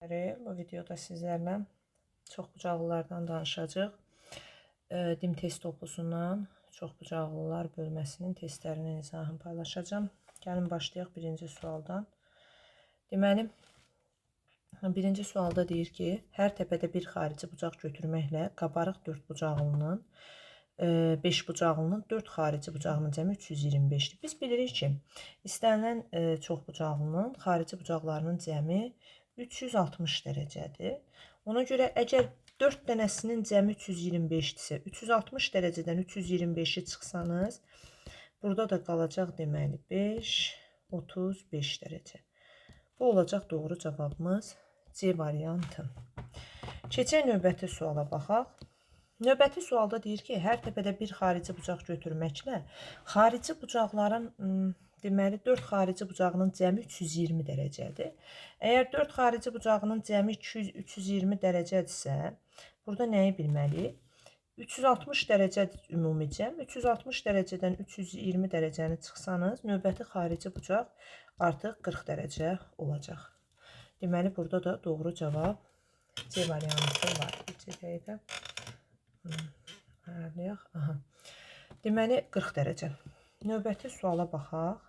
Bu videoda sizlərlə çoxbucaqlılardan danışacağıq. Dim test toplusundan çoxbucaqlılar bölməsinin testlərinin izahını paylaşacağım. Gəlin başlayaq birinci sualdan. Deməli, birinci sualda deyir ki, hər təpədə bir xarici bucaq götürməklə qabarıq 4 bucaqlının 5 bucaqlının 4 xarici bucağının cəmi 325'dir. Biz bilirik ki, istənilən çoxbucaqlının xarici bucaqlarının cəmi 360 dərəcədir. Ona görə əgər 4 dənəsinin cəmi 325-dirsə, 360 dərəcədən 325'i çıxsanız, burada da qalacaq deməli 5, 35 dərəcə. Bu olacaq doğru cavabımız C variantı. Keçək növbəti suala baxaq. Növbəti sualda deyir ki, hər təpədə bir xarici bucaq götürməklə xarici bucaqların deməli 4 xarici bucağının cəmi 320 dərəcədir. Əgər 4 xarici bucağının cəmi 320 dərəcədirsə, burada nəyi bilməliyik? 360 dərəcədir ümumi cəm. 360 dərəcədən 320 dərəcəni çıxsanız, növbəti xarici bucaq artıq 40 dərəcə olacaq. Deməli, burada da doğru cavab C variantı var. Bir dəqiqə. Ayarlayaq. Aha. Deməli 40 dərəcə. Növbəti suala baxaq.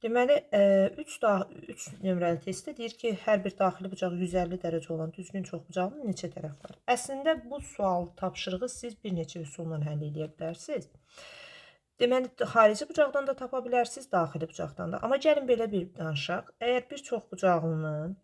Deməli 3 nömrəli testdə deyir ki, hər bir daxili bucaq 150 dərəcə olan düzgün çoxbucaqlının neçə tərəf var? Əslində bu sual tapşırığı siz bir neçə üsulla həll edə bilərsiniz. Deməli xarici bucaqdan da tapa bilərsiniz, daxili bucaqdan da. Amma gəlin belə bir danışaq. Əgər bir çoxbucaqlının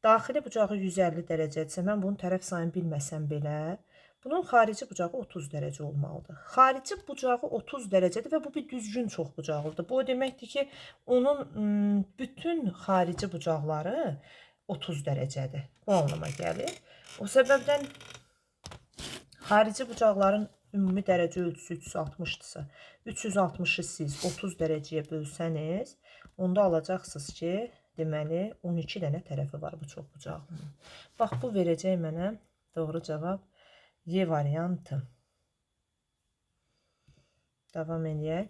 daxili bucağı 150 dərəcədirsə, mən bunun tərəf sayını bilməsəm belə, bunun xarici bucağı 30 dərəcə olmalıdır. Xarici bucağı 30 dərəcədir və bu bir düzgün çoxbucaqlıdır. Bu o deməkdir ki, onun bütün xarici bucaqları 30 dərəcədir. Bu anlama gəlir. O səbəbdən xarici bucaqların ümumi dərəcə ölçüsü 360-dırsa, 360'ı siz 30 dərəcəyə bölsəniz, onda alacaqsınız ki, deməli 12 dənə tərəfi var bu çoxbucaqlının. Bax, bu verəcək mənə doğru cavab Y variantı. Davam edək.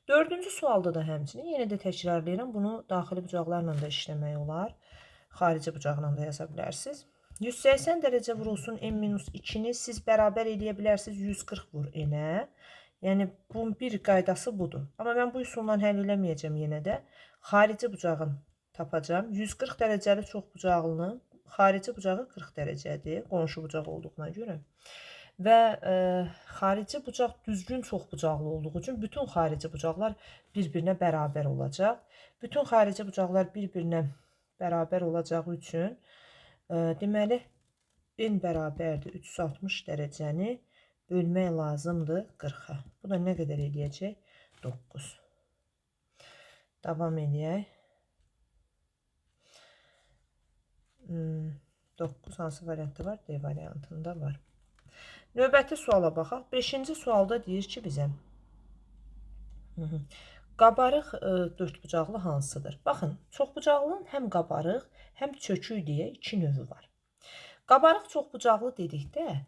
Dördüncü sualda da həmçinin yenə də təkrarlayıram. Bunu daxili bucaqlarla da işləmək olar. Xarici bucaqla da yaza bilərsiniz. 180 dərəcə vurulsun n-2'ni siz bərabər eləyə bilərsiniz 140 vur n-ə. Yəni bunun bir qaydası budur. Amma mən bu üsulla həll eləməyəcəm yenə də. Xarici bucağın tapacağım. 140 dərəcəli çoxbucaqlının xarici bucağı 40 dərəcədir. Qonşu bucaq olduğuna görə. Və xarici bucaq düzgün çoxbucaqlı olduğu üçün bütün xarici bucaqlar bir-birinə bərabər olacaq. Bütün xarici bucaqlar bir-birinə bərabər olacağı üçün deməli n bərabərdir 360 dərəcəni bölmək lazımdır 40'a. Bu da nə qədər eləyəcək? 9. Davam edək. 9 hansı variantda var? D variantında var. Növbəti suala baxaq. 5-ci sualda deyir ki, bizə qabarıq 4 bucaqlı hansıdır? Baxın, çoxbucaqlının həm qabarıq, həm çökük deyə 2 növü var. Qabarıq çoxbucaqlı dedikdə,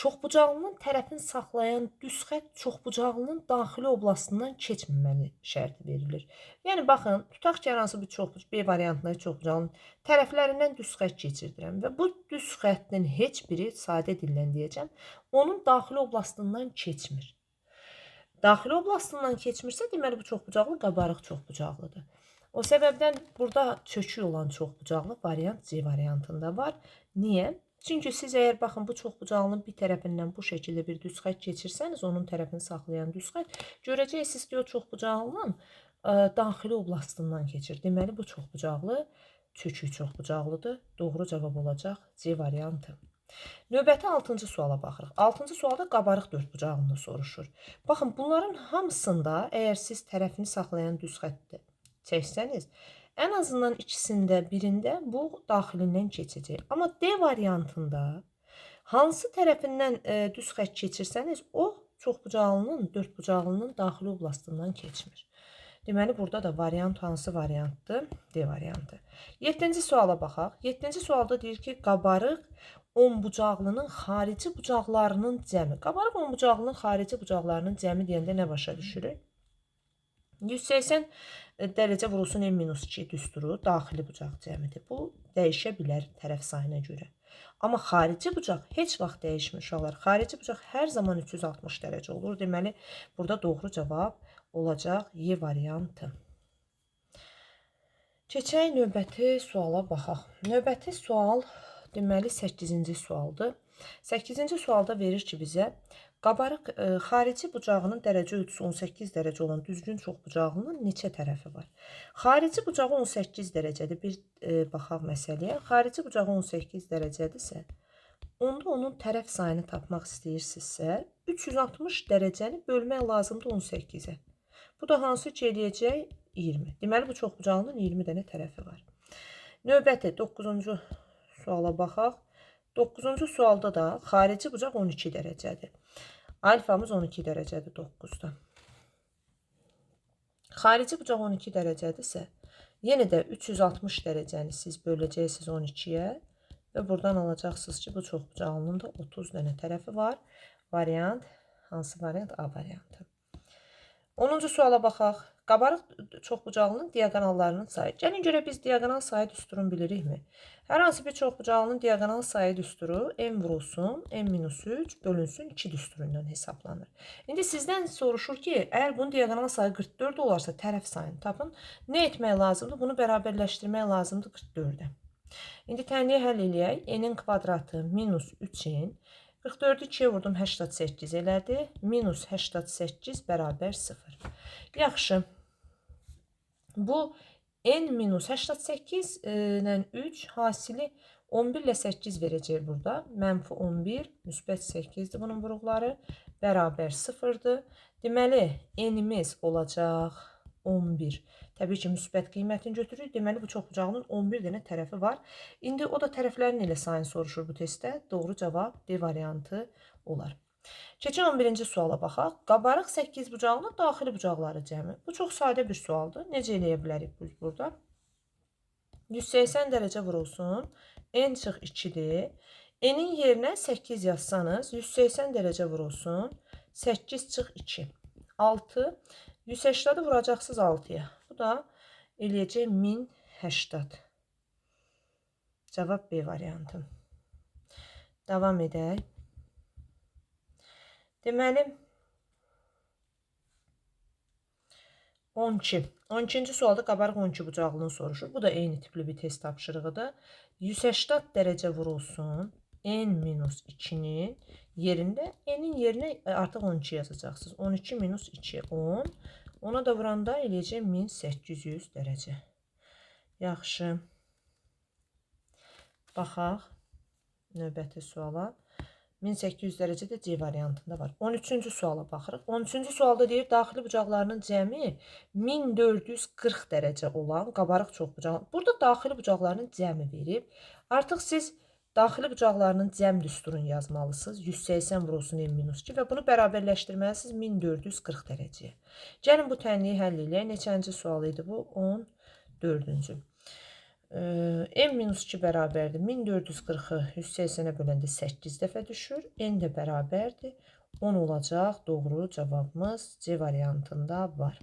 çoxbucaqlının tərəfini saxlayan düz xətt çoxbucaqlının daxili oblastından keçməməli şərti verilir. Yəni baxın, tutaq ki, hansı bir B variantında çoxbucaqlının tərəflərindən düz xətt keçirdirəm və bu düz xəttin heç biri, sadə dillə deyəcəm, onun daxili oblastından keçmir. Daxili oblastından keçmirsə, deməli bu çoxbucaqlı qabarıq çoxbucaqlıdır. O səbəbdən burada çökük olan çoxbucaqlı variant C variantında var. Niyə? Çünki siz əgər baxın bu çoxbucaqlının bir tərəfindən bu şəkildə bir düz xətt keçirsəniz, onun tərəfini saxlayan düz xətt, görəcəksiniz ki, o çoxbucaqlının daxili oblastından keçir. Deməli bu çoxbucaqlı çökük çoxbucaqlıdır. Doğru cavab olacaq C variantı. Növbəti 6-cı suala baxırıq. 6-cı sualda qabarıq 4 bucaqlını soruşur. Baxın, bunların hamısında əgər siz tərəfini saxlayan düz xətti çəksəniz, ən azından ikisində, birində bu daxilindən keçəcək. Amma D variantında hansı tərəfindən düz xətt keçirsəniz, o çoxbucaqlının, 4 bucaqlının daxili oblastından keçmir. Deməli, burada da variant hansı variantdır? D variantı. 7-ci suala baxaq. 7-ci sualda deyir ki, qabarıq 10 bucaqlının xarici bucaqlarının cəmi. Qabarıq 10 bucaqlının xarici bucaqlarının cəmi deyəndə nə başa düşürük? 180 dərəcə vurulsun n-2 düsturu daxili bucaq cəmidir. Bu dəyişə bilər tərəf sayına görə. Amma xarici bucaq heç vaxt dəyişmir uşaqlar. Xarici bucaq hər zaman 360 dərəcə olur. Deməli, burada doğru cavab olacaq Y variantı. Keçək növbəti suala baxaq. Növbəti sual deməli 8-ci sualdır. 8-ci sualda verir ki bizə qabarıq xarici bucağının dərəcə ölçüsü 18 dərəcə olan düzgün çoxbucaqlının neçə tərəfi var? Xarici bucağı 18 dərəcədir. Bir baxaq məsələyə. Xarici bucağı 18 dərəcədirsə, onda onun tərəf sayını tapmaq istəyirsinizsə, 360 dərəcəni bölmək lazımdır 18-ə. Bu da hansı ki eləyəcək? 20. Deməli, bu çoxbucağlının 20 dənə tərəfi var. Növbəti 9-cu suala baxaq. 9-cu sualda da xarici bucaq 12 dərəcədir. Alfamız 12 dərəcədir 9-da. Xarici bucaq 12 dərəcədirsə, yenə də 360 dərəcəni siz böləcəksiniz 12-yə və buradan alacaqsınız ki, bu çoxbucaqlının da 30 dənə tərəfi var. Variant, hansı variant? A variantı. 10-cu suala baxaq. Qabarıq çoxbucaqlının diaqonallarının sayı. Gəlin görə biz diaqonal sayı düsturunu bilirikmi? Hər hansı bir çoxbucaqlının diaqonal sayı düsturu n vurulsun, n-3 bölünsün 2 düsturu ilə hesablanır. İndi sizdən soruşur ki, əgər bunun diaqonal sayı 44 olarsa tərəf sayını tapın. Nə etmək lazımdır? Bunu bərabərləşdirmək lazımdır 44-ə. İndi tənliyə həll eləyək. N-in kvadratı minus 3-in 44-ü 2-yə vurdum 88 elədi. Minus 88 bərabər 0. Yaxşı. Bu n-88 ilə 3 hasili 11 ilə 8 verəcək burada. Mənfi 11, müsbət 8-dir bunun vuruqları. Bərabər 0-dır. Deməli, n-imiz olacaq 11. Təbii ki, müsbət qiymətini götürürük. Deməli, bu çoxbucağlının 11 dənə tərəfi var. İndi o da tərəflərin ilə sayını soruşur bu testdə. Doğru cavab D variantı olar. Keçək 11-ci suala baxaq. Qabarıq 8 bucaqlı daxili bucaqları cəmi. Bu çox sadə bir sualdır. Necə eləyə bilərik biz burada? 180 dərəcə vurulsun. N çıx 2-dir. N-in yerinə 8 yazsanız 180 dərəcə vurulsun. 8 çıx 2. 6. 180-i vuracaqsınız 6-ya. Bu da eləyəcək 1080. Cavab B variantı. Davam edək. Deməli, 12. 12-ci sualda qabarıq 12 bucaqlığını soruşur. Bu da eyni tipli bir test tapşırığıdır. 180 dərəcə vurulsun. N-2-nin yerində, N-in yerinə artıq 12 yazacaqsınız. 12 minus 2, 10. Ona da vuranda eləyəcək 1800 dərəcə. Yaxşı. Baxaq növbəti suala. 1800 dərəcədə C variantında var. 13-cü suala baxırıq. 13-cü sualda deyir, daxili bucaqlarının cəmi 1440 dərəcə olan qabarıq çoxbucaq. Burada daxili bucaqlarının cəmi verib. Artıq siz daxili bucaqlarının cəm düsturunu yazmalısınız. 180 vurulsun n-2 və bunu bərabərləşdirməlisiniz 1440 dərəcəyə. Gəlin bu tənliyi həll eləyək. Neçənci sual idi bu? 14-cü. n-2 bərabərdir. 1440-ı 180-ə böləndə 8 dəfə düşür. N də bərabərdir. 10 olacaq. Doğru cavabımız C variantında var.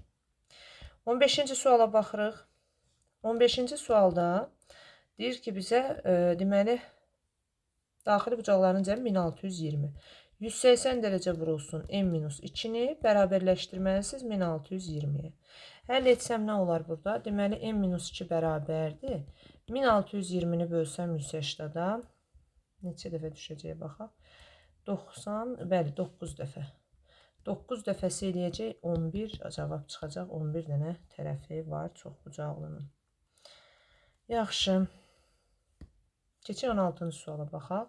15-ci suala baxırıq. 15-ci sualda deyir ki bizə deməli daxili bucaqların cəmi 1620. 180 dərəcə vurulsun n-2-ni bərabərləşdirməlisiniz 1620-yə. Həll etsəm nə olar burada? Deməli, n-2 bərabərdir. 1620-ni bölsəm 180-da neçə dəfə düşəcək baxaq. 90, bəli, 9 dəfə. 9 dəfəsi eləyəcək 11, cavab çıxacaq. 11 dənə tərəfi var çoxbucaqlının. Yaxşı. Keçək 16-cı suala baxaq.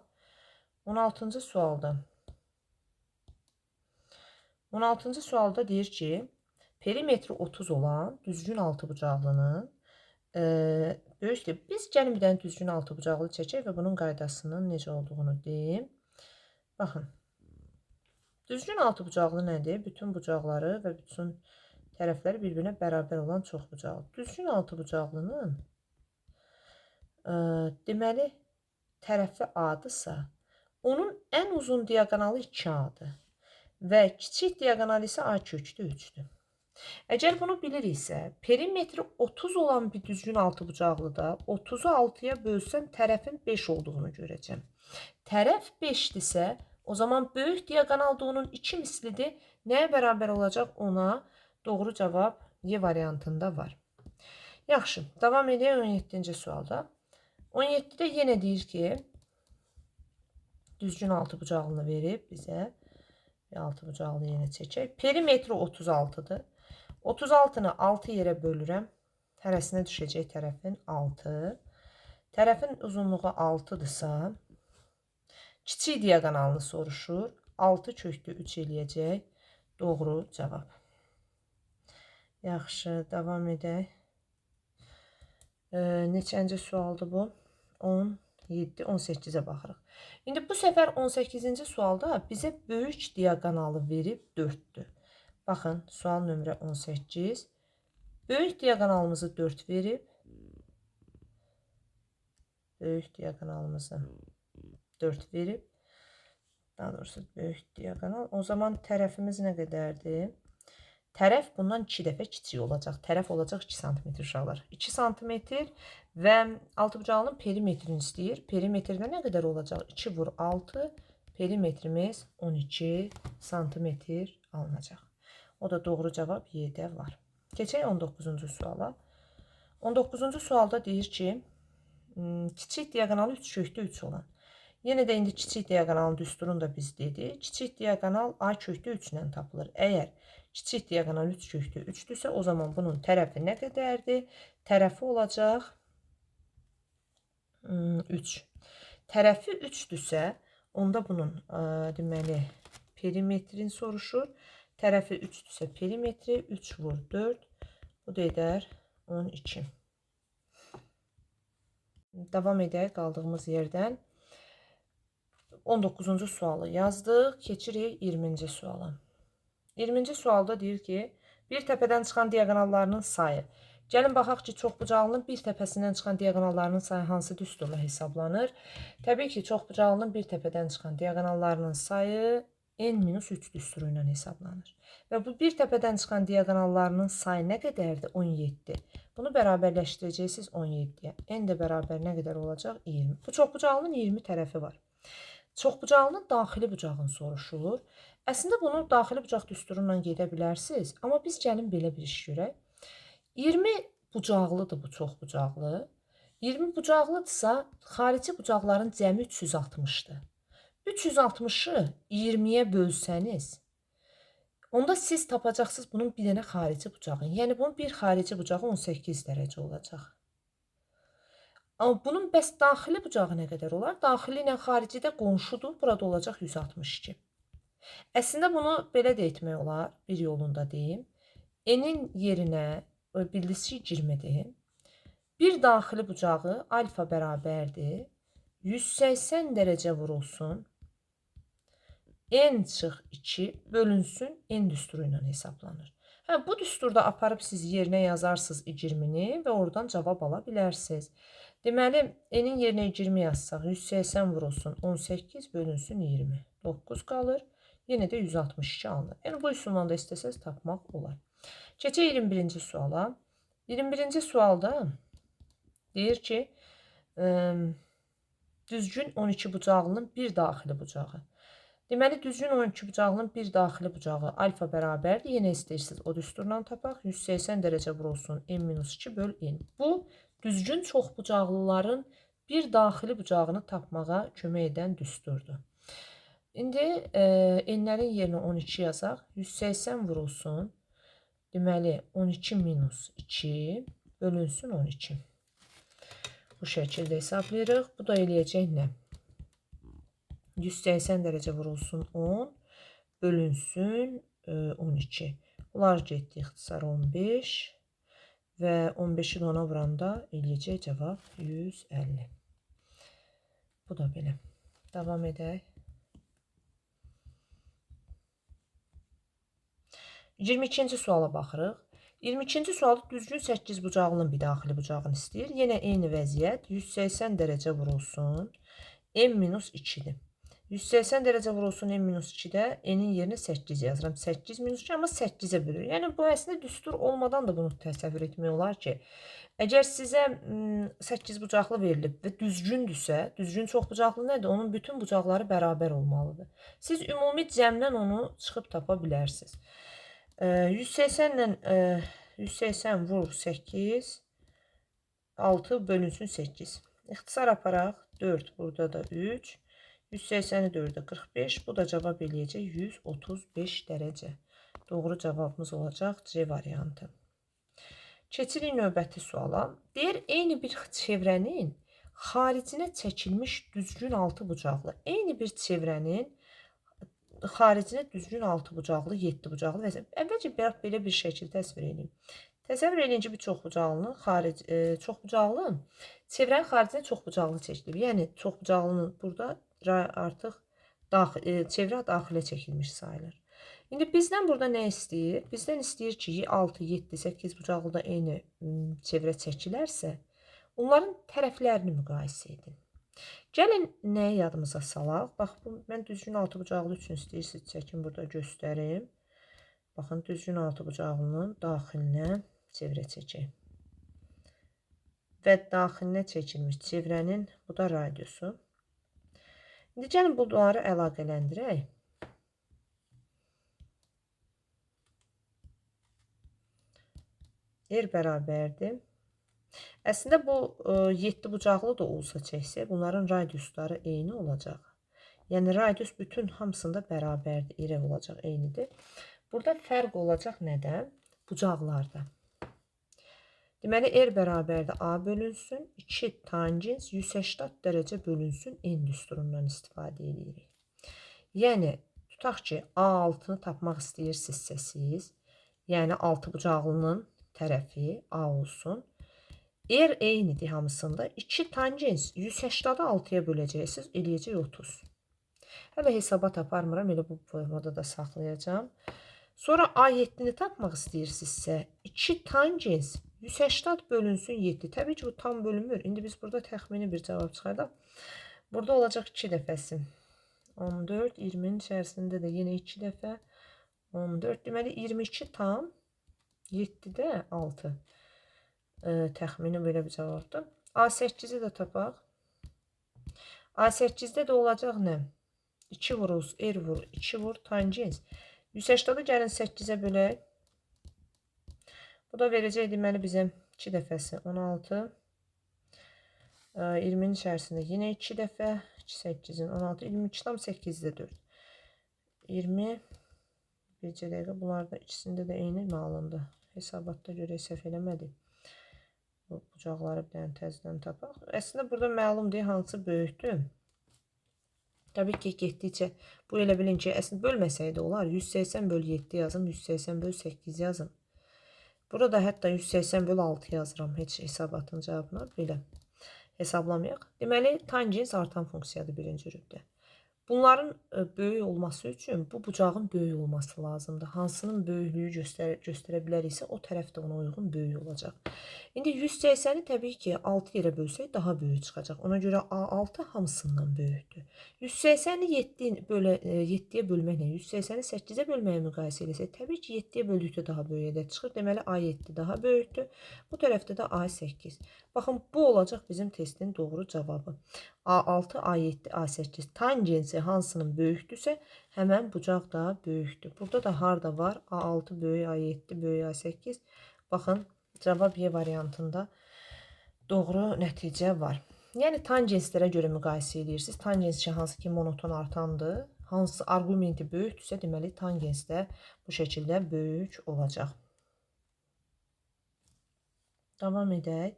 16-cı sualda. 16-cı sualda deyir ki, perimetri 30 olan düzgün altıbucaqlının böyükdür. Biz gəlin bir dənə düzgün altıbucaqlı çəkək və bunun qaydasının necə olduğunu deyim. Baxın. Düzgün altıbucaqlı nədir? Bütün bucaqları və bütün tərəfləri bir-birinə bərabər olan çoxbucaqlı. Düzgün altıbucaqlının deməli tərəfi A-dırsa, onun ən uzun diaqonalı 2A-dır və kiçik diaqonalı isə A kökdə 3-dür. Əgər bunu biliriksə, perimetri 30 olan bir düzgün altıbucaqlıda 30'u 6'ya bölsən tərəfin 5 olduğunu görəcəm. Tərəf 5'dirsə, o zaman böyük diagonalda onun 2 mislidir. Nəyə bərabər olacaq? Ona doğru cavab Y variantında var. Yaxşı, davam edək 17-ci sualda. 17-də yenə deyir ki, düzgün altıbucaqlını verib bizə. Altıbucaqlı yenə çəkək. Perimetri 36'dır. 36'nı 6 yerə bölürəm. Hərəsinə düşəcək tərəfin 6. Tərəfin uzunluğu 6'dırsa, kiçik diagonalını soruşur. 6 kökdə 3 eləyəcək. Doğru cavab. Yaxşı, davam edək. Neçənci sualdır bu? 17, 18'e baxırıq. İndi bu səfər 18-ci sualda bizə böyük diagonalı verib 4'dür. Baxın, sual nömrə 18. Böyük diagonalımızı 4 verib. Böyük diagonalımızı 4 verib. Daha doğrusu böyük diagonal. O zaman tərəfimiz nə qədərdir? Tərəf bundan 2 dəfə kiçik olacaq. Tərəf olacaq 2 cm uşaqlar. 2 cm və altıbucağının perimetrini istəyir. Perimetrdə nə qədər olacaq? 2 vur 6. Perimetrimiz 12 cm alınacaq. O da doğru cavab Y'də var. Keçək 19-cu suala. 19-cu sualda deyir ki, kiçik diagonalı 3 kökdə 3 olan. Yenə də indi kiçik diagonalın düsturunu da biz dedik. Kiçik diagonal A kökdə 3 ilə tapılır. Əgər kiçik diagonal 3 kökdə 3'dürsə, o zaman bunun tərəfi nə qədərdir? Tərəfi olacaq 3. Tərəfi 3'dürsə, onda bunun deməli perimetrini soruşur. Tərəfi 3'dürsə perimetri 3 vur 4. Bu da edər 12. Davam edək qaldığımız yerdən. 19-cu sualı yazdıq. Keçirik 20-ci suala. 20-ci sualda deyir ki, bir təpədən çıxan diagonallarının sayı. Gəlin baxaq ki, çoxbucaqlının bir təpəsindən çıxan diagonallarının sayı hansı düsturla hesablanır? Təbii ki, çoxbucaqlının bir təpədən çıxan diagonallarının sayı n-3 düsturu ilə hesablanır. Və bu bir təpədən çıxan diagonallarının sayı nə qədərdir? 17. Bunu bərabərləşdirəcəksiniz 17'yə. N də bərabər nə qədər olacaq? 20. Bu çoxbucaqlının 20 tərəfi var. Çoxbucaqlının daxili bucağını soruşulur. Əslində bunu daxili bucaq düsturu ilə gedə bilərsiniz. Amma biz gəlin belə bir iş görək. 20 bucaqlıdır bu çoxbucaqlı. 20 bucaqlıdırsa, xarici bucaqların cəmi 360'dır. 360'ı 20'yə bölsəniz, onda siz tapacaqsınız bunun bir dənə xarici bucağını. Yəni bunun bir xarici bucağı 18 dərəcə olacaq. Amma bunun bəs daxili bucağı nə qədər olar? Daxili ilə xarici də qonşudur. Burada olacaq 162. Əslində bunu belə də etmək olar. Bir yolunda deyim. N'in yerinə bildisi 20'dir. Bir daxili bucağı alfa bərabərdir. 180 dərəcə vurulsun. N çıx 2 bölünsün N düsturu ilə hesablanır. Bu düsturda aparıb siz yerinə yazarsınız 20'ni və oradan cavab ala bilərsiniz. Deməli, N'in yerinə 20 yazsaq, 180 vurulsun 18 bölünsün 20. 9 qalır. Yenə də 162 alınır. Yəni bu üsulla da istəsəz tapmaq olar. Keçək 21-ci suala. 21-ci sualda deyir ki, düzgün 12 bucaqlının bir daxili bucağı. Deməli, düzgün 12 bucaqlının bir daxili bucağı alfa bərabərdir. Yenə istəyirsiniz o düsturla tapaq. 180 dərəcə vurulsun n-2 böl n. Bu, düzgün çoxbucaqlıların bir daxili bucağını tapmağa kömək edən düsturdur. İndi n'lərin yerinə 12 yazaq. 180 vurulsun. Deməli, 12 minus 2 bölünsün 12. Bu şəkildə hesablayırıq. Bu da eləyəcək nə? 180 dərəcə vurulsun 10 bölünsün 12. Bunlar getdi ixtisar 15 və 15'i ona vuranda eləyəcək cavab 150. Bu da belə. Davam edək. 22-ci suala baxırıq. 22-ci sualda düzgün 8 bucaqlının bir daxili bucağını istəyir. Yenə eyni vəziyyət. 180 dərəcə vurulsun. n-2'dir. 180 dərəcə vurulsun n-2-də, n-in yerinə 8 yazıram. 8 minus 2, amma 8-ə bölür. Yəni, bu əslində düstur olmadan da bunu təsəvvür etmək olar ki, əgər sizə 8 bucaqlı verilib və düzgündürsə, düzgün çox bucaqlı nədir? Onun bütün bucaqları bərabər olmalıdır. Siz ümumi cəmdən onu çıxıb tapa bilərsiniz. 180 vur 8, 6 bölünsün 8. İxtisar aparaq, 4, burada da 3. 180-i 4-ə 45, bu da cavab eləyəcək 135 dərəcə. Doğru cavabımız olacaq C variantı. Keçirik növbəti suala. Deyir, eyni bir çevrənin xaricinə çəkilmiş düzgün altı bucaqlı. Eyni bir çevrənin xaricinə düzgün altı bucaqlı, 7 bucaqlı və əvvəlcə belə bir şəkil təsvir edin. Təsəvvür edin ki, bir çoxbucaqlının çoxbucaqlı çevrənin xaricinə çoxbucaqlı çəkilib. Yəni çoxbucaqlının burada artıq çevrə daxilə çəkilmiş sayılır. İndi bizdən burada nə istəyir? Bizdən istəyir ki, 6, 7, 8 bucaqlıda eyni çevrə çəkilərsə, onların tərəflərini müqayisə edin. Gəlin nəyi yadımıza salaq? Bax, mən düzgün altı bucaqlı üçün istəyirsiniz çəkin, burada göstərim. Baxın, düzgün altı bucaqlının daxilinə çevrə çəkək. Və daxilinə çəkilmiş çevrənin, bu da radiusu. İndi gəlin bunları əlaqələndirək. R bərabərdir. Əslində bu 7 bucaqlı da olsa çəksə, bunların radiusları eyni olacaq. Yəni radius bütün hamısında bərabərdir, R olacaq, eynidir. Burada fərq olacaq nədən? Bucaqlarda. Deməli, R bərabərdir A bölünsün, 2 tangens 180 dərəcə bölünsün n düsturundan istifadə edirik. Yəni, tutaq ki, A6-nı tapmaq istəyirsinizsə siz, yəni 6 bucaqlının tərəfi A olsun. R eynidir hamısında. 2 tangens 180-ı 6-ya böləcəksiniz, eləyəcək 30. Hələ hesabat aparmıram, elə bu formada da saxlayacağım. Sonra A7-ni tapmaq istəyirsinizsə, 2 tangens 180 bölünsün 7. Təbii ki, bu tam bölünmür. İndi biz burada təxmini bir cavab çıxardaq. Burada olacaq 2 dəfəsi. 14, 20-nin içərisində də yenə 2 dəfə. 14, deməli 22 tam 7-də 6. Təxmini belə bir cavabdır. A8-i də tapaq. A8-də də olacaq nə? 2 vuruz, R vur, 2 vur, tangens. 180-da gəlin 8-ə bölək. Bu da verəcək deməli bizə 2 dəfəsi 16. 20-nin içərisində yenə 2 dəfə. 8-in 16, 22 tam 8-də 4. 20. Bircə dəqiqə. Bunlarda ikisində də eyni mi alındı? Hesabatda görək səhv eləmədik. Bu bucaqları bir dənə təzədən tapaq. Əslində burada məlumdur hansı böyükdür. Təbii ki, getdikcə bu elə bilin ki, əslində bölməsəydi olar. 180 böl 7 yazım, 180 böl 8 yazım. Burada hətta 180 böl 6 yazıram. Heç hesabatın cavabına belə hesablamayaq. Deməli, tangens artan funksiyadır birinci rübdə. Bunların böyük olması üçün bu bucağın böyük olması lazımdır. Hansının böyüklüyü göstərə biləriksə, o tərəf də ona uyğun böyük olacaq. İndi 180-i təbii ki, 6 yerə bölsək daha böyük çıxacaq. Ona görə A6 hamısından böyükdür. 180-i 7-yə bölməklə 180-i 8-ə bölməyə müqayisə eləsək, təbii ki, 7-yə böldükdə daha böyük ədəd çıxır. Deməli, A7 daha böyükdür. Bu tərəfdə də A8. Baxın, bu olacaq bizim testin doğru cavabı. A6, A7, A8 tangensi hansının böyükdürsə, həmən bucaq da böyükdür. Burada da harda var? A6 böyük, A7 böyük, A8. Baxın, cavab Y variantında doğru nəticə var. Yəni, tangenslərə görə müqayisə edirsiniz. Tangens ki, hansı ki monoton artandır, hansı argumenti böyükdürsə, deməli, tangens də bu şəkildə böyük olacaq. Davam edək.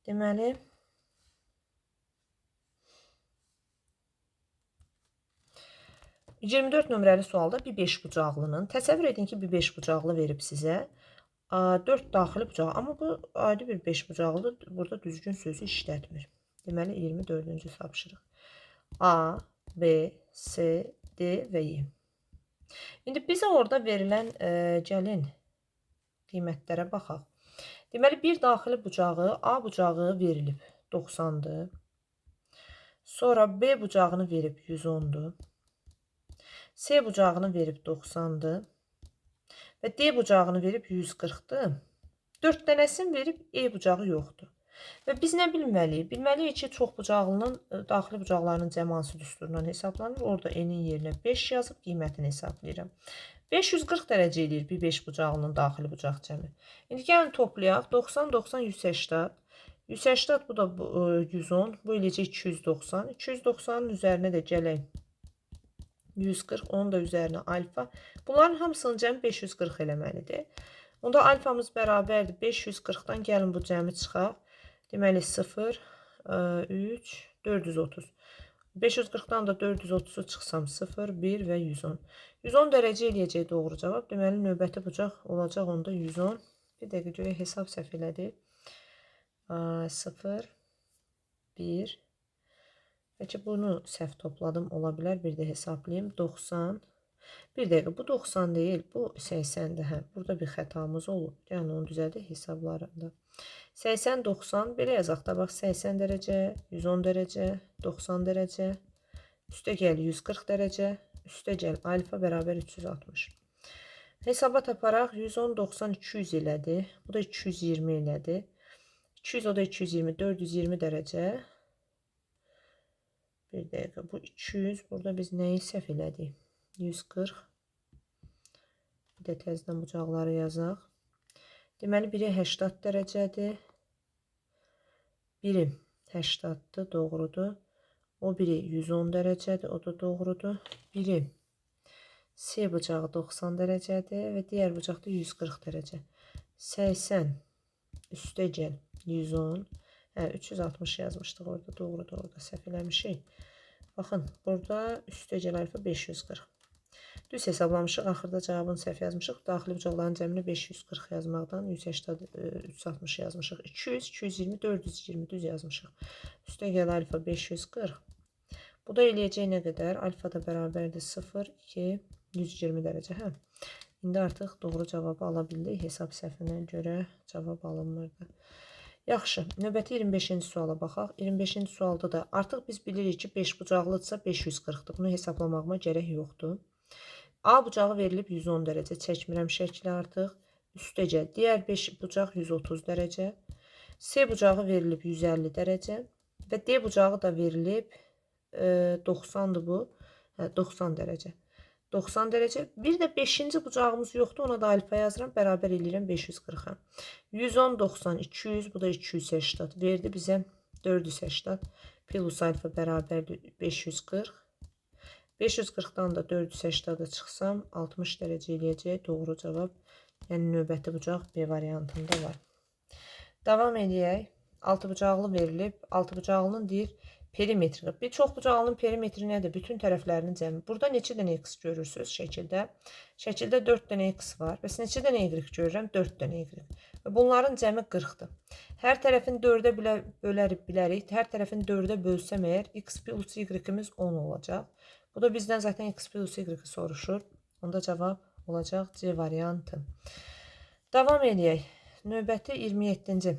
Deməli, %24 nömrəli sualda bir 5 bucaqlının, təsəvvür edin ki, bir 5 bucaqlı verib sizə, 4 daxili bucaq, amma bu ayrı bir 5 bucaqlıdır, burada düzgün sözü işlətmir. Deməli, 24-cü tapşırıq. A, B, C, D və Y. İndi bizə orada verilən gəlin qiymətlərə baxaq. Deməli, bir daxili bucağı, A bucağı verilib 90-dır. Sonra B bucağını verib 110'dur. C bucağını verib 90'dır. Və D bucağını verib 140'dır. 4 dənəsini verib E bucağı yoxdur. Və biz nə bilməliyik? Bilməliyik ki, çoxbucaqlının daxili bucaqlarının cəmi hansı düsturundan hesablanır? Orada N-in yerinə 5 yazıb qiymətini hesablayıram. 540 dərəcə eləyir bir 5 bucaqlının daxili bucaq cəmi. İndi gəlin toplayaq. 90, 90, 180. 180 bu da 110. Bu eləyəcək 290. 290'ın üzərinə də gələk 140. Onun da üzərinə alfa. Bunların hamısının cəmi 540 eləməlidir. Onda alfamız bərabərdir. 540'dan gəlin bu cəmi çıxaq. Deməli 0, 3, 430. 540'dan da 430'u çıxsam 0, 1 və 110. 110 dərəcə eləyəcək doğru cavab. Deməli növbəti bucaq olacaq onda 110. Bir dəqiqə görək hesab səhv elədi. 0, 1. Bəlkə bunu səhv topladım ola bilər. Bir də hesablayayım. 90. Bir dəqiqə bu 90 deyil. Bu 80'dir. Hə. Burada bir xətamız olub. Yəni onu düzəldək hesablarında. 80, 90. Belə yazaq da bax 80 dərəcə, 110 dərəcə, 90 dərəcə. Üstə gəl 140 dərəcə. Üstə gəl alfa bərabər 360. Hesabat aparaq. 110, 90, 200 elədi. Bu da 220 elədi. 200 o da 220, 420 dərəcə. Bir dəqiqə bu 200. Burada biz nəyi səhv elədik? 140. Bir də təzədən bucaqları yazaq. Deməli biri 80 dərəcədir. Biri 80'dır, doğrudur. O biri 110 dərəcədir, o da doğrudur. Biri C bucağı 90 dərəcədir və digər bucaq da 140 dərəcə. 80 üstə gəl 110. Hə, 360 yazmışdıq orada, doğrudur, orada səhv eləmişik. Baxın, burada üstə gəl alfa 540. Düz hesablamışıq, axırda cavabını səhv yazmışıq. Daxili bucaqların cəmini 540 yazmaqdan 180, 360 yazmışıq. 200, 220, 420 düz yazmışıq. Üstə gəl alfa 540. Bu da eləyəcək nə qədər? Alfa da bərabərdir 0, 2, 120 dərəcə. Hə. İndi artıq doğru cavabı ala bildik. Hesab səhvinə görə cavab alınmırdı. Yaxşı, növbəti 25-ci suala baxaq. 25-ci sualda da artıq biz bilirik ki, 5 bucaqlıdırsa 540'dır. Bunu hesablamağıma gərək yoxdur. A bucağı verilib 110 dərəcə. Çəkmirəm şəkli artıq. Üstə gəl. Digər 5 bucaq 130 dərəcə. C bucağı verilib 150 dərəcə. Və D bucağı da verilib 90'dır bu. 90 dərəcə. 90 dərəcə. Bir də 5-ci bucağımız yoxdur. Ona da alfa yazıram. Bərabər eləyirəm 540'a. 110, 90, 200. Bu da 280. Verdi bizə 480. Plus alfa bərabərdir 540. 540'dan da 480'da çıxsam 60 dərəcə eləyəcək doğru cavab. Yəni növbəti bucaq B variantında var. Davam edək. 6 bucaqlı verilib. 6 bucaqlının deyir perimetri. Bir çox bucaqlının perimetri nədir? Bütün tərəflərinin cəmi. Burada neçə dənə x görürsünüz şəkildə? Şəkildə 4 dənə x var. Bəs neçə dənə y görürəm? 4 dənə y. Və bunların cəmi 40'dır. Hər tərəfin 4'ə bilərik. Hər tərəfin 4'ə bölsəm əgər x plus y-imiz 10 olacaq. Bu da bizdən zaten x plus y soruşur. Onda cavab olacaq C variantı. Davam edək. Növbəti 27-ci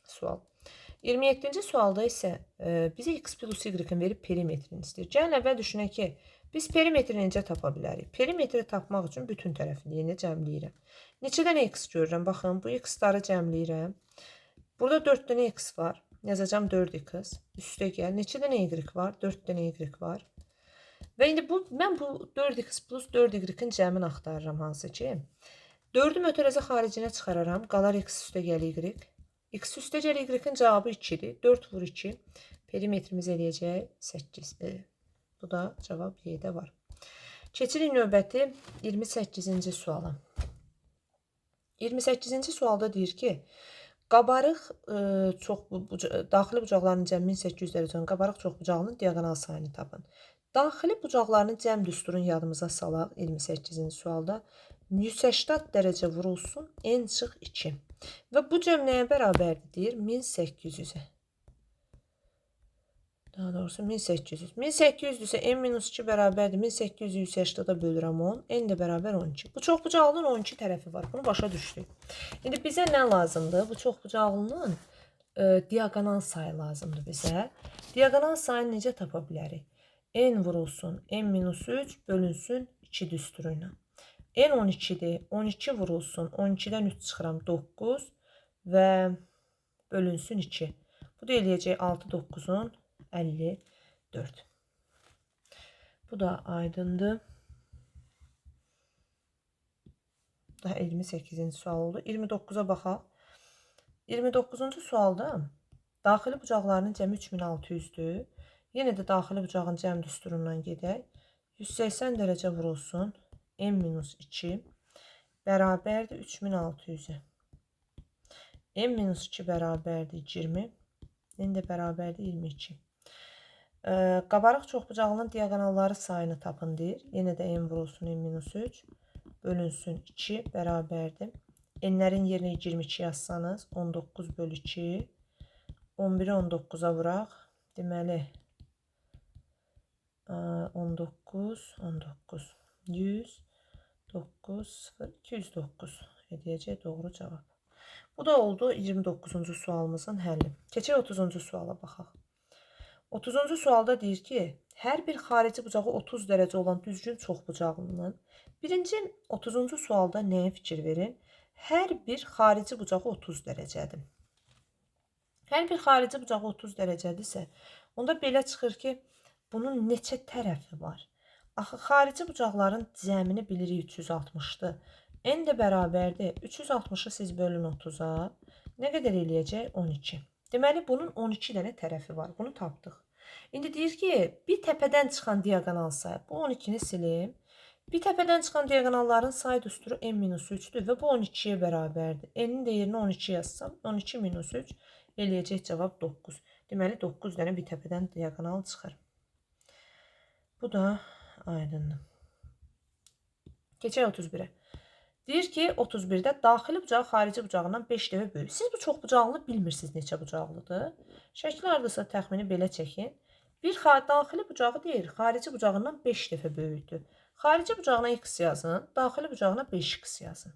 sual. 27-ci sualda isə bizə x plus y-in verib perimetrini istəyir. Gəlin əvvəl düşünək ki, biz perimetrini necə tapa bilərik? Perimetri tapmaq üçün bütün tərəfini yenə cəmləyirəm. Neçə dənə x görürəm? Baxın, bu x-ları cəmləyirəm. Burada 4 dənə x var. Yazacağım 4x. Üstə gəl. Neçə dənə y var? 4 dənə y var. Və indi mən bu 4x plus 4y-in cəmini axtarıram hansı ki. 4'ü mötərəzə xaricinə çıxararam. Qalar x üstə gəl y. X üstə gəl y-in cavabı 2'dir. 4 vur 2. Perimetrimiz eləyəcək 8'dir. Bu da cavab Y-də var. Keçirik növbəti 28-ci suala. 28-ci sualda deyir ki, qabarıq daxili bucaqlarının cəmi 1800 dərəcə, qabarıq çoxbucaqlının diaqonal sayını tapın. Daxili bucaqlarının cəm düsturunu yadımıza salaq 28-ci sualda. 180 dərəcə vurulsun, n çıx 2. Və bu cəm nəyə bərabərdir deyir? 1800'ə. Daha doğrusu 1800. 1800'dürsə n-2 bərabərdir. 1800'ü 180'da bölürəm 10. N də bərabər 12. Bu çoxbucaqlının 12 tərəfi var. Bunu başa düşdük. İndi bizə nə lazımdır? Bu çoxbucaqlının diaqonal sayı lazımdır bizə. Diaqonal sayını necə tapa bilərik? N vurulsun n-3 bölünsün 2 düsturu ilə. N 12-dir. 12 vurulsun 12-dən 3 çıxıram 9 və bölünsün 2. Bu da eləyəcək 6 9-un 54. Bu da aydındır. Daha 28-ci sual oldu. 29-a baxaq. 29-cu sualda daxili bucaqlarının cəmi 3600-dür. Yenə də daxili bucağın cəm düsturundan gedək. 180 dərəcə vurulsun n-2 bərabərdir 3600-ə. n-2 bərabərdir 20. N də bərabərdir 22. Qabarıq çoxbucaqlının diaqonalları sayını tapın deyir. Yenə də n vurulsun n-3 bölünsün 2 bərabərdir. N'lərin yerinə 22 yazsanız 19 bölü 2. 11-i 19-a vuraq. Deməli 19 100 9 0 209 edəcək doğru cavab. Bu da oldu 29-cu sualımızın həlli. Keçək 30-cu suala baxaq. 30-cu sualda deyir ki, hər bir xarici bucağı 30 dərəcə olan düzgün çoxbucaqlının birinci 30-cu sualda nəyə fikir verin? Hər bir xarici bucağı 30 dərəcədir. Hər bir xarici bucağı 30 dərəcədirsə, onda belə çıxır ki, bunun neçə tərəfi var? Axı, xarici bucaqların cəmini bilirik 360-dır. N də bərabərdir. 360-ı siz bölün 30-a. Nə qədər eləyəcək? 12. Deməli, bunun 12 dənə tərəfi var. Bunu tapdıq. İndi deyir ki, bir təpədən çıxan diaqonal sayı. Bu 12-ni silim. Bir təpədən çıxan diaqonalların sayı düsturu n-3-dür və bu 12-yə bərabərdir. N-in də yerinə 12 yazsam, 12-3 eləyəcək cavab 9. Deməli, 9 dənə bir təpədən diaqonal çıxır. Bu da aydındır. Keçək 31-ə. Deyir ki, 31-də daxili bucağı xarici bucağından 5 dəfə böyük. Siz bu çoxbucaqlı bilmirsiniz neçə bucaqlıdır. Şəkil hardasa təxmini belə çəkin. Bir daxili bucağı deyir, xarici bucağından 5 dəfə böyükdür. Xarici bucağına x yazın, daxili bucağına 5x yazın.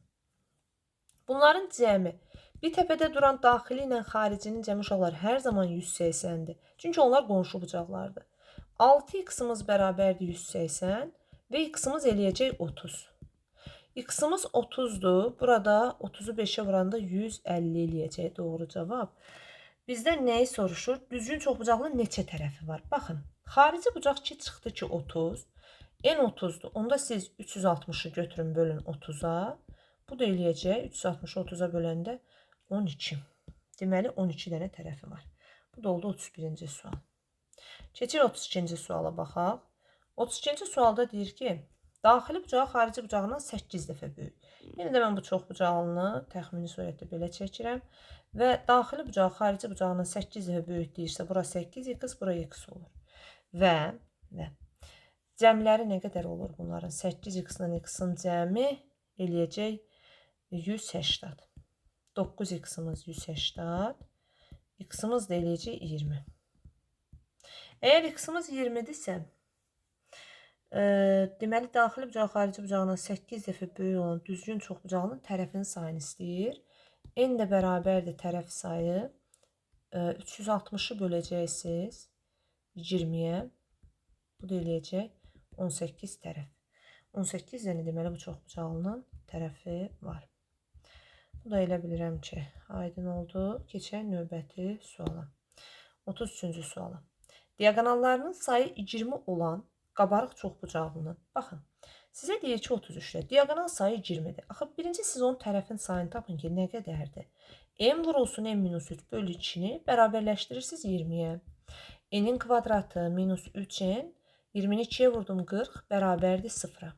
Bunların cəmi bir təpədə duran daxili ilə xaricinin cəmi uşaqlar hər zaman 180-dir. Çünki onlar qonşu bucaqlardır. 6x-ımız bərabərdir 180 və x-ımız eləyəcək 30. X-ımız 30'dur. Burada 30'u 5'e vuranda 150 eləyəcək doğru cavab. Bizdən nəyi soruşur? Düzgün çoxbucaqlının neçə tərəfi var? Baxın, xarici bucaq ki çıxdı ki 30. N 30'dur. Onda siz 360'ı götürün bölün 30'a. Bu da eləyəcək 360'ı 30'a böləndə 12. Deməli 12 dənə tərəfi var. Bu da oldu 31-ci sual. Keçək 32-ci suala baxaq. 32-ci sualda deyir ki, daxili bucağı xarici bucağından 8 dəfə böyük. Yenə də mən bu çoxbucaqlını təxmini surətdə belə çəkirəm. Və daxili bucağı xarici bucağından 8 dəfə böyük deyirsə, bura 8x, bura x olur. Və cəmləri nə qədər olur bunların? 8x-lə x-in cəmi eləyəcək 180. 9x-ımız 180. X-ımız da eləyəcək 20. Əgər x-ımız 20-dirsə, deməli, daxili bucağı xarici bucağından 8 dəfə böyük olan düzgün çoxbucaqlının tərəfinin sayını istəyir. N də bərabərdir tərəf sayı. 360'ı böləcəksiniz 20-yə. Bu da eləyəcək 18 tərəf. 18 dənə deməli bu çoxbucaqlının tərəfi var. Bu da elə bilirəm ki, aydın oldu. Keçək növbəti suala. 33-cü suala. Diaqonallarının sayı 20 olan qabarıq çoxbucaqlının. Baxın, sizə deyir ki 33-də. Diaqonal sayı 20-dir. Axı, birinci siz onun tərəfin sayını tapın ki, nə qədərdir? M vurulsun n-3 bölü 2-ni bərabərləşdirirsiniz 20-yə. N-in kvadratı minus 3n, 20-ni 2-yə vurdum 40, bərabərdir 0-a.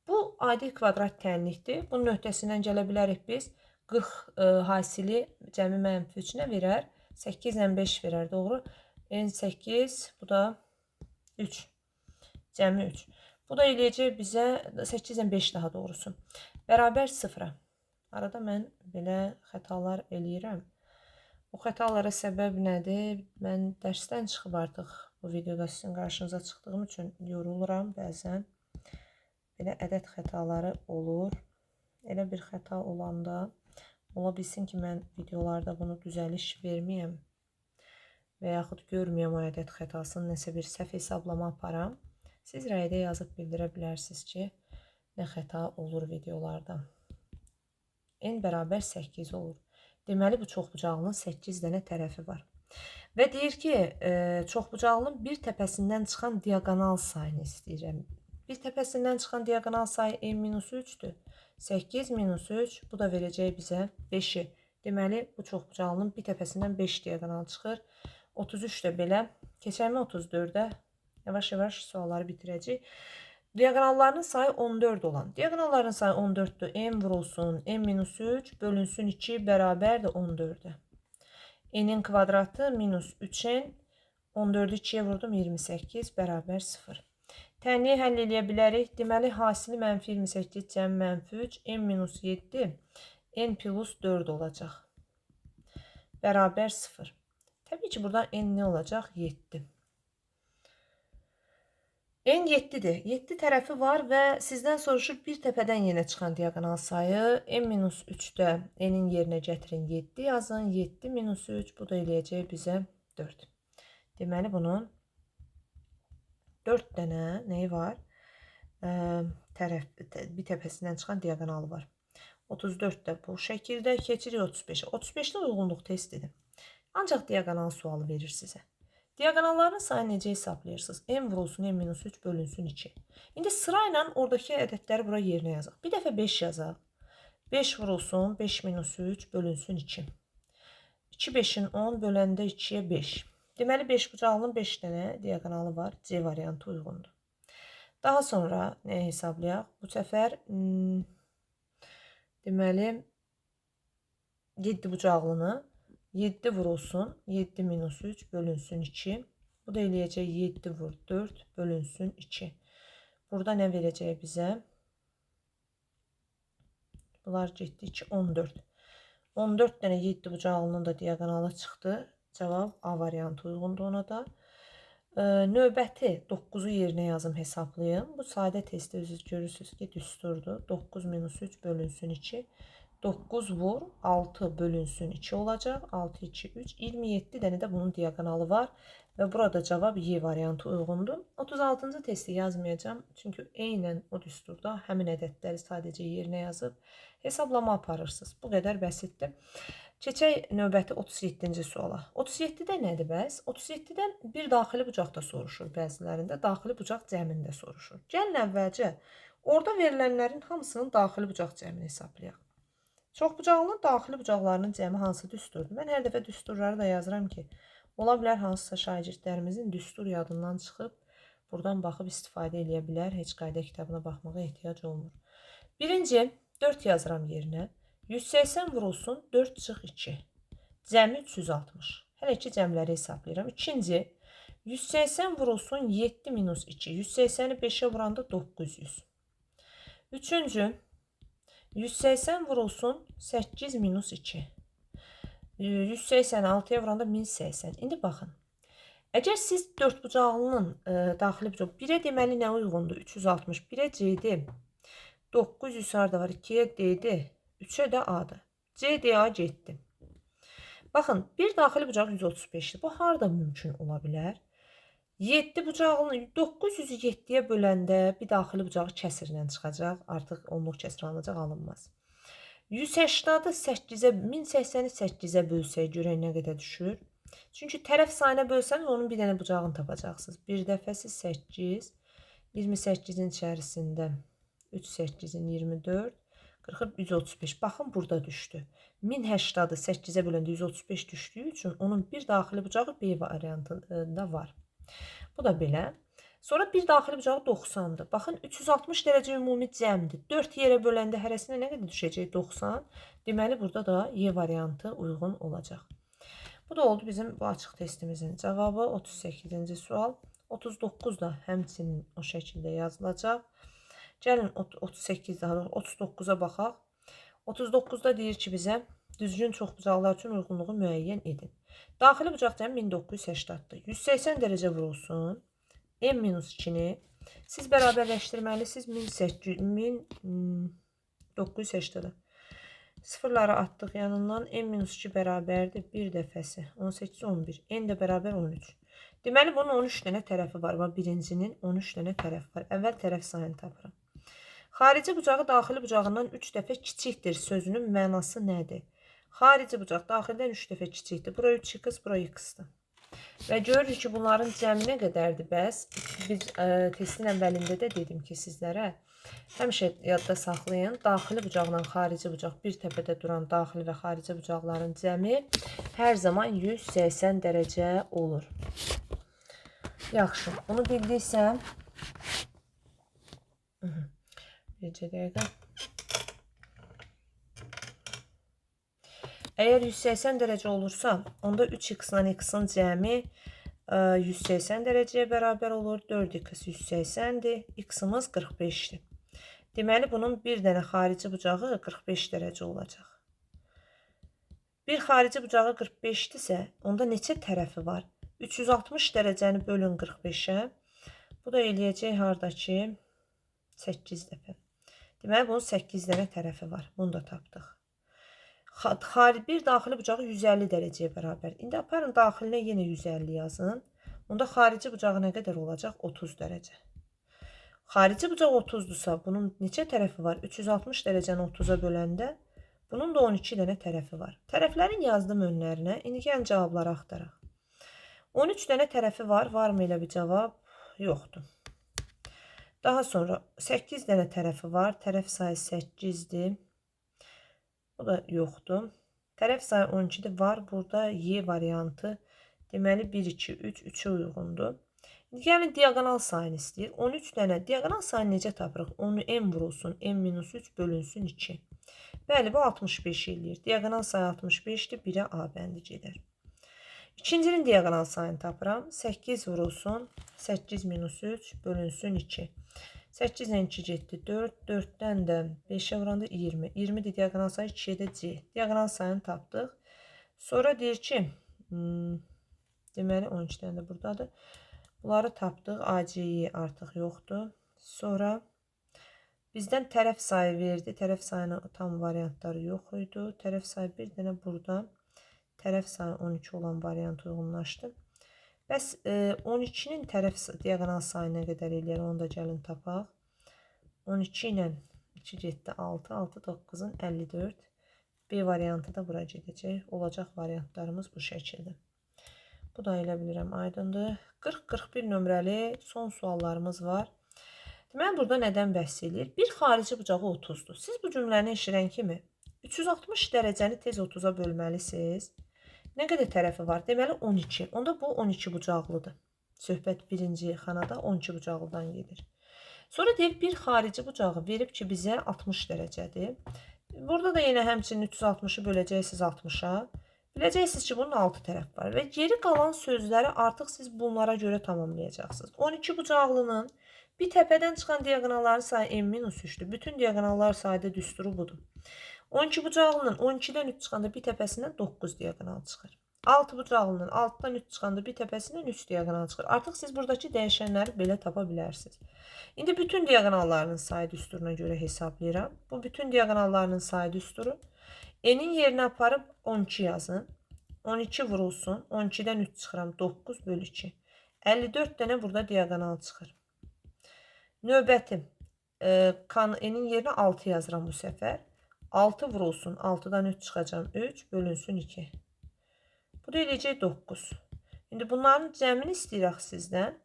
Bu, adi kvadrat tənlikdir. Bunun öhdəsindən gələ bilərik biz. 40 hasili cəmi mənfi 3-nə verər. 8 ilə 5 verər, doğru. N8, bu da 3. Cəmi 3. Bu da eləyəcək bizə 8 ilə 5 daha doğrusu. Bərabər 0-a. Arada mən belə xətalar eləyirəm. Bu xətalara səbəb nədir? Mən dərsdən çıxıb artıq bu videoda sizin qarşınıza çıxdığım üçün yoruluram bəzən. Belə ədəd xətaları olur. Elə bir xəta olanda Ola bilsin ki mən videolarda bunu düzəliş verməyəm və yaxud görməyəm o ədəd xətasını, nəsə bir səhv hesablama aparam. Siz rəydə yazıb bildirə bilərsiniz ki, nə xəta olur videolarda. N bərabər 8 olur. Deməli, bu çoxbucaqlının 8 dənə tərəfi var. Və deyir ki, çoxbucaqlının bir təpəsindən çıxan diagonal sayını istəyirəm. Bir təpəsindən çıxan diagonal sayı n-3-dür. 8 minus 3, bu da verəcək bizə 5-i. Deməli, bu çoxbucaqlının bir təpəsindən 5 diagonal çıxır. 33 də belə. Keçəmi 34-də. Yavaş-yavaş sualları bitirəcək. Diagonallarının sayı 14 olan. Diagonalların sayı 14'dür. N vurulsun. N-3 bölünsün 2 bərabərdir 14'e. N'in kvadratı minus 3n. 14'ü 2'ye vurdum 28 bərabər 0. Tənliyi həll eləyə bilərik. Deməli, hasili mənfi 28 cəm mənfi 3. N-7 n plus 4 olacaq. Bərabər 0. Təbii ki, burada n nə olacaq? 7. N 7'dir. 7 tərəfi var və sizdən soruşur bir təpədən yenə çıxan diagonal sayı. N-3'də n'in yerinə gətirin 7 yazın. 7 minus 3 bu da eləyəcək bizə 4. Deməli bunun 4 dənə nəyi var? Bir təpəsindən çıxan diagonalı var. 34 də bu şəkildə keçirik 35'ə. 35'də uyğunluq testidir. Ancaq diagonal sualı verir sizə. Diagonalların sayını necə hesablayırsınız? N vurulsun, N-3 bölünsün 2. İndi sırayla oradakı ədədləri bura yerinə yazaq. Bir dəfə 5 yazaq. 5 vurulsun, 5 minus 3 bölünsün 2. 2 5'in 10 böləndə 2'yə 5. Deməli 5 bucağının 5 dənə diagonalı var. C variantı uyğundur. Daha sonra nə hesablayaq? Bu səfər deməli 7 bucağlını 7 vurulsun, 7 minus 3 bölünsün 2. Bu da eləyəcək 7 vur 4 bölünsün 2. Burada nə verəcək bizə? Bunlar getdi 2, 14. 14 dənə 7 bucağlının da diagonalı çıxdı. Cavab A variantı uyğundur ona da. Növbəti 9'u yerinə yazım hesablayın. Bu sadə testdə özünüz görürsünüz ki, düsturdur. 9 minus 3 bölünsün 2. 9 vur 6 bölünsün 2 olacaq. 6, 2, 3. 27 dənə də bunun diagonalı var. Və burada cavab Y variantı uyğundur. 36-cı testi yazmayacağım. Çünki eynən o düsturda həmin ədədləri sadəcə yerinə yazıb hesablama aparırsınız. Bu qədər bəsitdir. Keçək növbəti 37-ci suala. 37-də nədir bəs? 37-dən bir daxili bucaqda soruşur bəzilərində. Daxili bucaq cəmində soruşur. Gəlin əvvəlcə orada verilənlərin hamısının daxili bucaq cəmini hesablayaq. Çoxbucaqlının daxili bucaqlarının cəmi hansı düsturdur? Mən hər dəfə düsturları da yazıram ki, ola bilər hansısa şagirdlərimizin düstur yadından çıxıb, buradan baxıb istifadə edə bilər. Heç qayda kitabına baxmağa ehtiyac olmur. Birinci, 4 yazıram yerinə. 180 vurulsun, 4 çıx 2. Cəmi 360. Hələ ki cəmləri hesablayıram. İkinci, 180 vurulsun, 7 minus 2. 180'i 5'e vuranda 900. Üçüncü, 180 vurulsun 8 minus 2. 180'i 6'ya vuranda 1080. İndi baxın. Əgər siz 4 bucaqlının daxili bucaq 1'ə deməli nə uyğundur? 360. 1'ə C-dir. 900 harda var? 2'yə D-dir. 3'ə də A-dır. C, D, A getdi. Baxın, bir daxili bucaq 135'dir. Bu harda mümkün ola bilər? 7 bucağını 900'ü 7'yə böləndə bir daxili bucağı kəsirlə çıxacaq. Artıq onluq kəsir alınacaq, alınmaz. 180'ı 8'ə, 1080'i 8'ə bölsək görək nə qədər düşür. Çünki tərəf sayına bölsəniz onun bir dənə bucağını tapacaqsınız. Bir dəfəsi 8, 28'in içərisində 3, 8'in 24, 40, 135. Baxın, burada düşdü. 1080'ı 8'ə böləndə 135 düşdüyü üçün onun bir daxili bucağı B variantında var. Bu da belə. Sonra bir daxili bucağı 90'dır. Baxın, 360 dərəcə ümumi cəmdir. 4 yerə böləndə hərəsinə nə qədər düşəcək? 90. Deməli, burada da Y variantı uyğun olacaq. Bu da oldu bizim bu açıq testimizin cavabı. 38-ci sual. 39 da həmçinin o şəkildə yazılacaq. Gəlin 38 daha 39'a baxaq. 39'da deyir ki bizə düzgün çoxbucaqlar üçün uyğunluğu müəyyən edin. Daxili bucaq cəmi 1980'dir. 180 dərəcə vurulsun. M-2'ni siz bərabərləşdirməlisiniz 1980'də. Sıfırları atdıq yanından. n-2 bərabərdir 1 dəfəsi. 18, 11. N də bərabər 13. Deməli, bunun 13 dənə tərəfi var. Birincinin 13 dənə tərəfi var. Əvvəl tərəf sayını tapıram. Xarici bucağı daxili bucağından 3 dəfə kiçikdir sözünün mənası nədir? Xarici bucaq daxildən 3 dəfə kiçikdir. Bura 3x, bura x-dir. Və görürük ki, bunların cəmi nə qədərdir bəs? Biz testin əvvəlində də dedim ki, sizlərə həmişə yadda saxlayın. Daxili bucaqla xarici bucaq bir təpədə duran daxili və xarici bucaqların cəmi hər zaman 180 dərəcə olur. Yaxşı, bunu bildiksə bircə dəqiqə. Əgər 180 dərəcə olursa, onda 3x-la x-in cəmi 180 dərəcəyə bərabər olur. 4x 180-dir, x-imiz 45-dir. Deməli, bunun bir dənə xarici bucağı 45 dərəcə olacaq. Bir xarici bucağı 45-dirsə, onda neçə tərəfi var? 360 dərəcəni bölün 45-ə. Bu da eləyəcək haradakı 8 dəfə. Deməli, bunun 8 dənə tərəfi var. Bunu da tapdıq. Bir daxili bucağı 150 dərəcəyə bərabər. İndi aparın daxilinə yenə 150 yazın. Onda xarici bucağı nə qədər olacaq? 30 dərəcə. Xarici bucaq 30-dursa, bunun neçə tərəfi var? 360 dərəcəni 30-a böləndə bunun da 12 dənə tərəfi var. Tərəflərin yazdım önlərinə. İndi gəlin cavabları axtaraq. 13 dənə tərəfi var. Varmı elə bir cavab? Yoxdur. Daha sonra 8 dənə tərəfi var. Tərəf sayı 8-dir. Bu da yoxdur. Tərəf sayı 12-dir. Var. Burada Y variantı. Deməli 1, 2, 3. 3-ə uyğundur. İndi gəlin diagonal sayını istəyir. 13 dənə diagonal sayını necə tapırıq? Onu n vurulsun. n-3 bölünsün 2. Bəli, bu 65 eləyir. Diagonal sayı 65-dir. 1-ə A bəndi gedər. İkincinin diagonal sayını tapıram. 8 vurulsun. 8 minus 3 bölünsün 2. 8 ilə 2 getdi. 4. 4-dən də 5-ə vuranda 20. 20-dir diagonal sayı 2-yə də C. Diagonal sayını tapdıq. Sonra deyir ki, deməli 12 dənə də buradadır. Bunları tapdıq. AC'yi artıq yoxdur. Sonra bizdən tərəf sayı verdi. Tərəf sayının tam variantları yox idi. Tərəf sayı bir dənə burada. Tərəf sayı 12 olan variant uyğunlaşdı. Bəs 12-nin tərəf diagonal sayı nə qədər eləyər? Onu da gəlin tapaq. 12 ilə 2 getdi 6. 6, 9-un 54. B variantı da bura gedəcək. Olacaq variantlarımız bu şəkildə. Bu da elə bilirəm aydındır. 40-41 nömrəli son suallarımız var. Deməli, burada nədən bəhs edir? Bir xarici bucağı 30-dur. Siz bu cümləni eşirən kimi 360 dərəcəni tez 30-a bölməlisiniz. Nə qədər tərəfi var? Deməli 12. Onda bu 12 bucaqlıdır. Söhbət birinci xanada 12 bucaqlıdan gedir. Sonra deyir bir xarici bucağı verib ki bizə 60 dərəcədir. Burada da yenə həmçinin 360-ı böləcəksiniz 60-a. Biləcəksiniz ki bunun 6 tərəf var və geri qalan sözləri artıq siz bunlara görə tamamlayacaqsınız. 12 bucaqlının bir təpədən çıxan diagonalların sayı n-3-dür. Bütün diagonallar sayda düsturu budur. 12 bucaqlının 12-dən 3 çıxanda bir təpəsindən 9 diagonal çıxır. 6 bucaqlının 6-dan 3 çıxanda bir təpəsindən 3 diagonal çıxır. Artıq siz buradakı dəyişənləri belə tapa bilərsiniz. İndi bütün diagonallarının sayı düsturuna görə hesablayıram. Bu bütün diagonallarının sayı düsturu. N'in yerinə aparıb 12 yazın. 12 vurulsun. 12-dən 3 çıxıram. 9 bölü 2. 54 dənə burada diagonal çıxır. Növbəti. N'in yerinə 6 yazıram bu səfər. 6 vurulsun. 6-dan 3 çıxacam. 3 bölünsün 2. Bu da eləyəcək 9. İndi bunların cəmini istəyirək sizdən.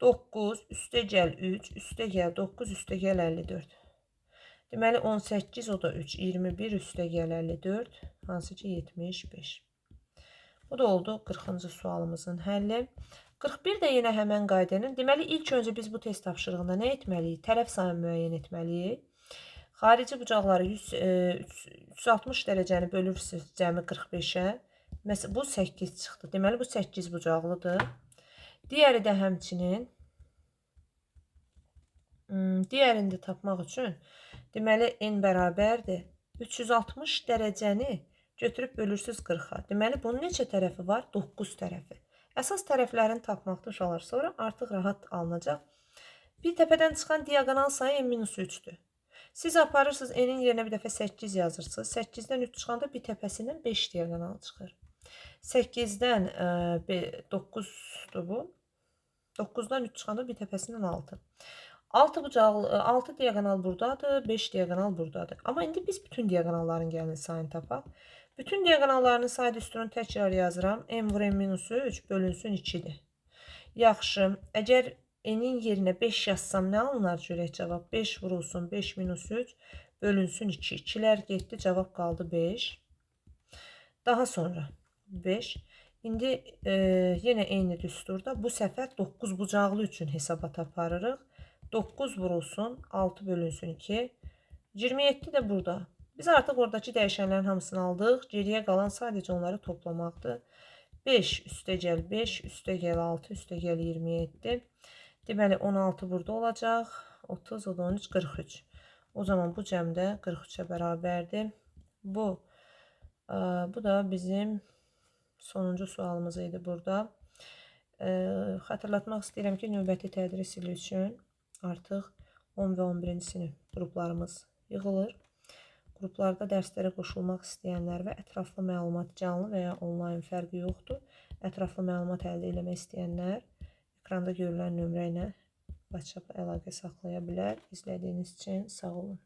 9 üstə gəl 3, üstə gəl 9, üstə gəl 54. Deməli 18 o da 3, 21 üstə gəl 54, hansı ki 75. Bu da oldu 40-cı sualımızın həlli. 41 də yenə həmən qaydanın. Deməli ilk öncə biz bu test tapşırığında nə etməliyik? Tərəf sayını müəyyən etməliyik. Xarici bucaqları 360 dərəcəni bölürsünüz cəmi 45-ə. Məsələn bu 8 çıxdı. Deməli bu 8 bucaqlıdır. Digəri də həmçinin digərini də tapmaq üçün deməli n bərabərdir. 360 dərəcəni götürüb bölürsüz 40-a. Deməli bunun neçə tərəfi var? 9 tərəfi. Əsas tərəflərini tapmaqda uşaqlar sonra artıq rahat alınacaq. Bir təpədən çıxan diagonal sayı n-3-dür. Siz aparırsınız n-in yerinə bir dəfə 8 yazırsınız. 8-dən 3 çıxanda bir təpəsindən 5 diaqonal çıxır. 8-dən 9-dur bu. 9-dan 3 çıxanda bir təpəsindən 6. 6 bucaqlı 6 diaqonal burdadır, 5 diaqonal burdadır. Amma indi biz bütün diaqonalların gəlin sayını tapaq. Bütün diaqonallarının sayı üstünü təkrar yazıram. M vur n-3 bölünsün 2-dir. Yaxşı. Əgər n-in yerinə 5 yazsam nə alınar görək cavab? 5 vurulsun 5 minus 3 bölünsün 2. 2'lər getdi, cavab qaldı 5. Daha sonra 5. İndi yenə eyni düsturda bu səfər 9 bucaqlı üçün hesabat aparırıq. 9 vurulsun 6 bölünsün 2. 27 də burada. Biz artıq oradakı dəyişənlərin hamısını aldıq. Geriyə qalan sadəcə onları toplamaqdır. 5 üstə gəl 5, üstə gəl 6, üstə gəl 27. Deməli 16 burada olacaq. 30, o da 13, 43. O zaman bu cəmdə 43'ə bərabərdir. Bu da bizim sonuncu sualımız idi burada. Xatırlatmaq istəyirəm ki, növbəti tədris ili üçün artıq 10 və 11-ci sinif qruplarımız yığılır. Qruplarda dərslərə qoşulmaq istəyənlər və ətraflı məlumat canlı və ya onlayn fərqi yoxdur. Ətraflı məlumat əldə etmək istəyənlər ekranda görülən nömrə ilə WhatsApp əlaqə saxlaya bilər. İzlədiyiniz üçün sağ olun.